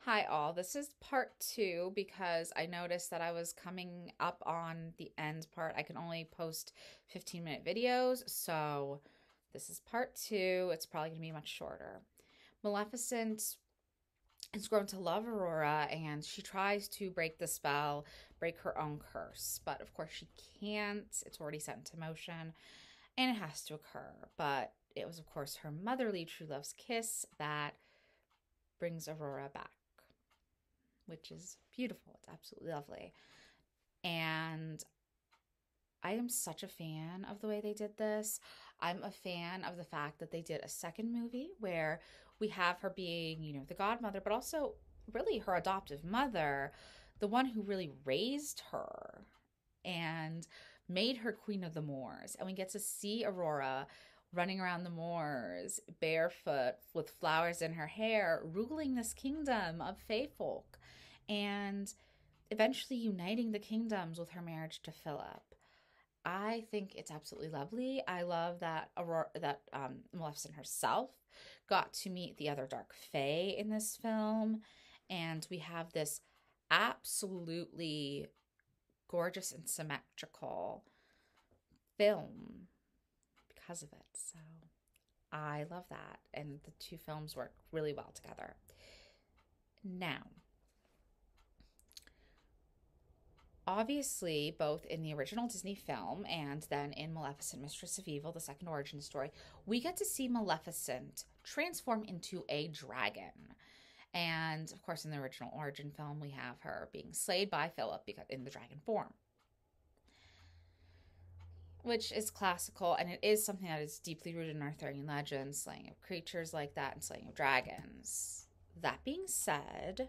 Hi, all. This is part two because I noticed that I was coming up on the end part. I can only post 15-minute videos, so this is part two. It's probably going to be much shorter. Maleficent has grown to love Aurora and she tries to break the spell, break her own curse, but of course she can't. It's already set into motion and it has to occur. But it was, of course, her motherly true love's kiss that brings Aurora back, which is beautiful. It's absolutely lovely. And I am such a fan of the way they did this. I'm a fan of the fact that they did a second movie where we have her being, the godmother, but also really her adoptive mother, the one who really raised her and made her queen of the moors. And we get to see Aurora running around the moors barefoot with flowers in her hair, ruling this kingdom of fae folk and eventually uniting the kingdoms with her marriage to Philip. I think it's absolutely lovely. I love that Maleficent herself got to meet the other dark fae in this film, and we have this absolutely gorgeous and symmetrical film because of it. So I love that, and the two films work really well together. Now, obviously, both in the original Disney film and then in Maleficent, Mistress of Evil, the second origin story, we get to see Maleficent transform into a dragon. And of course, in the original origin film, we have her being slayed by Philip in the dragon form, which is classical, and it is something that is deeply rooted in Arthurian legend, slaying of creatures like that and slaying of dragons. That being said,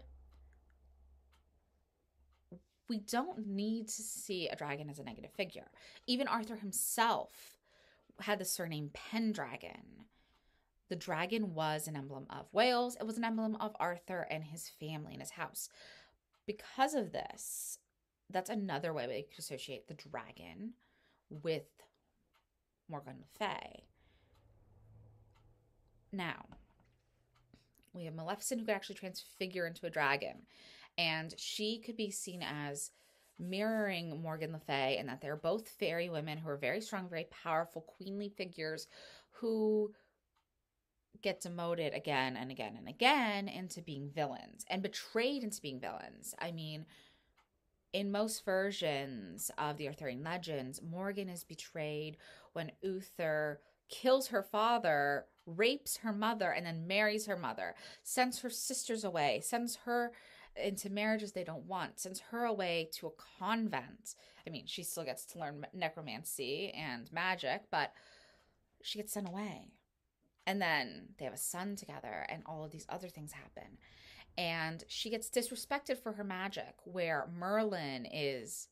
we don't need to see a dragon as a negative figure. Even Arthur himself had the surname Pendragon. The dragon was an emblem of Wales. It was an emblem of Arthur and his family and his house. Because of this, that's another way we could associate the dragon with Morgan Le Fay. Now, we have Maleficent who could actually transfigure into a dragon, and she could be seen as mirroring Morgan Le Fay in that they're both fairy women who are very strong, very powerful, queenly figures who get demoted again and again and again into being villains and betrayed into being villains. I mean, in most versions of the Arthurian legends, Morgan is betrayed when Uther kills her father, rapes her mother, and then marries her mother, sends her sisters away, sends her into marriages they don't want, sends her away to a convent. I mean, she still gets to learn necromancy and magic, but she gets sent away. And then they have a son together, and all of these other things happen. And she gets disrespected for her magic, where Merlin is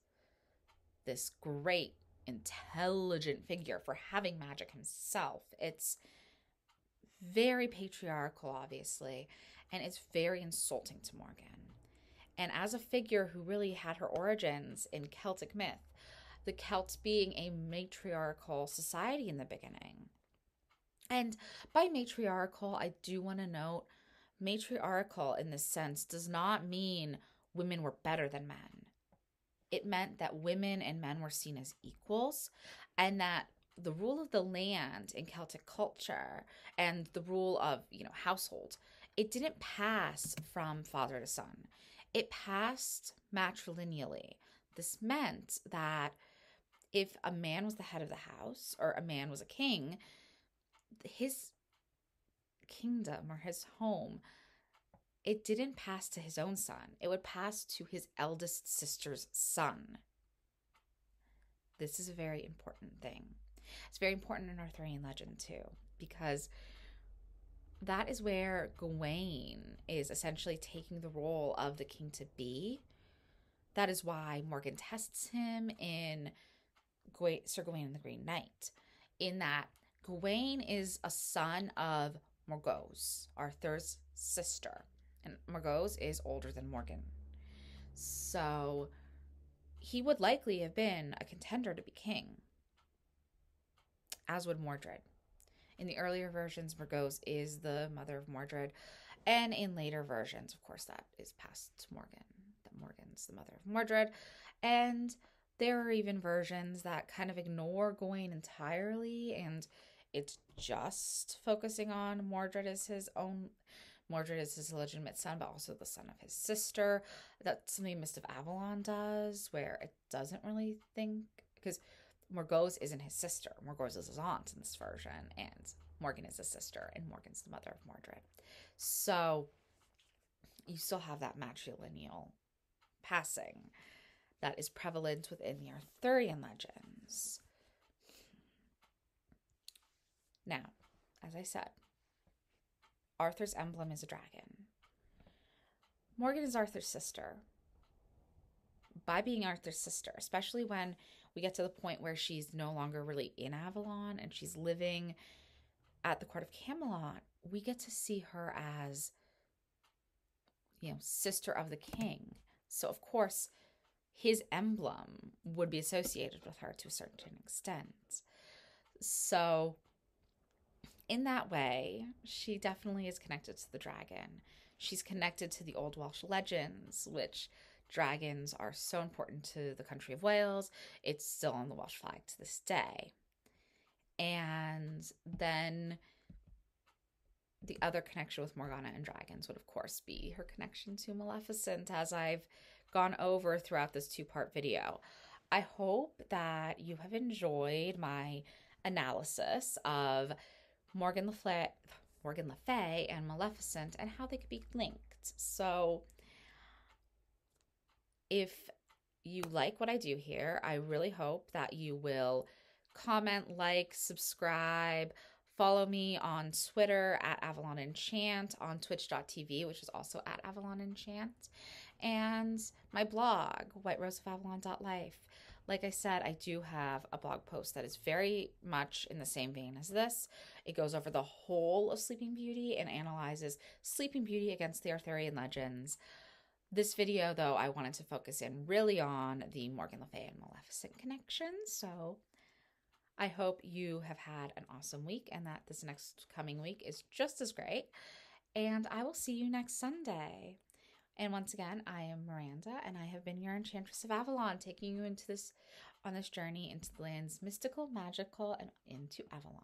this great, intelligent figure for having magic himself. It's very patriarchal, obviously, and it's very insulting to Morgan. And as a figure who really had her origins in Celtic myth, the Celts being a matriarchal society in the beginning. And by matriarchal, I do want to note matriarchal in this sense does not mean women were better than men. It meant that women and men were seen as equals, and that the rule of the land in Celtic culture and the rule of, household, it didn't pass from father to son. It passed matrilineally. This meant that if a man was the head of the house or a man was a king, his kingdom or his home, it didn't pass to his own son. It would pass to his eldest sister's son. This is a very important thing. It's very important in Arthurian legend too, because that is where Gawain is essentially taking the role of the king to be. That is why Morgan tests him in Sir Gawain and the Green Knight, in that Gawain is a son of Morgause, Arthur's sister. And Morgause is older than Morgan. So he would likely have been a contender to be king, as would Mordred. In the earlier versions, Morgause is the mother of Mordred. And in later versions, of course, that is passed to Morgan, that Morgan's the mother of Mordred. And there are even versions that kind of ignore Gawain entirely, and it's just focusing on Mordred is his legitimate son, but also the son of his sister. That's something Mist of Avalon does, where it doesn't really think, because Morgause isn't his sister. Morgause is his aunt in this version, and Morgan is his sister, and Morgan's the mother of Mordred. So you still have that matrilineal passing that is prevalent within the Arthurian legends. Now, as I said, Arthur's emblem is a dragon. Morgan is Arthur's sister. By being Arthur's sister, especially when we get to the point where she's no longer really in Avalon and she's living at the court of Camelot, we get to see her as, sister of the king. So, of course, his emblem would be associated with her to a certain extent. So, in that way, she definitely is connected to the dragon. She's connected to the old Welsh legends, which dragons are so important to the country of Wales. It's still on the Welsh flag to this day. And then the other connection with Morgana and dragons would, of course, be her connection to Maleficent, as I've gone over throughout this 2-part video. I hope that you have enjoyed my analysis of Morgan Le Fay and Maleficent and how they could be linked. So if you like what I do here, I really hope that you will comment, like, subscribe, follow me on Twitter at Avalon Enchant, on twitch.tv, which is also at Avalon Enchant, and my blog, whiteroseofavalon.life. Like I said, I do have a blog post that is very much in the same vein as this. It goes over the whole of Sleeping Beauty and analyzes Sleeping Beauty against the Arthurian legends. This video, though, I wanted to focus in really on the Morgan Le Fay and Maleficent connection. So I hope you have had an awesome week and that this next coming week is just as great. And I will see you next Sunday. And once again, I am Miranda, and I have been your Enchantress of Avalon, taking you on this journey into the lands mystical, magical, and into Avalon.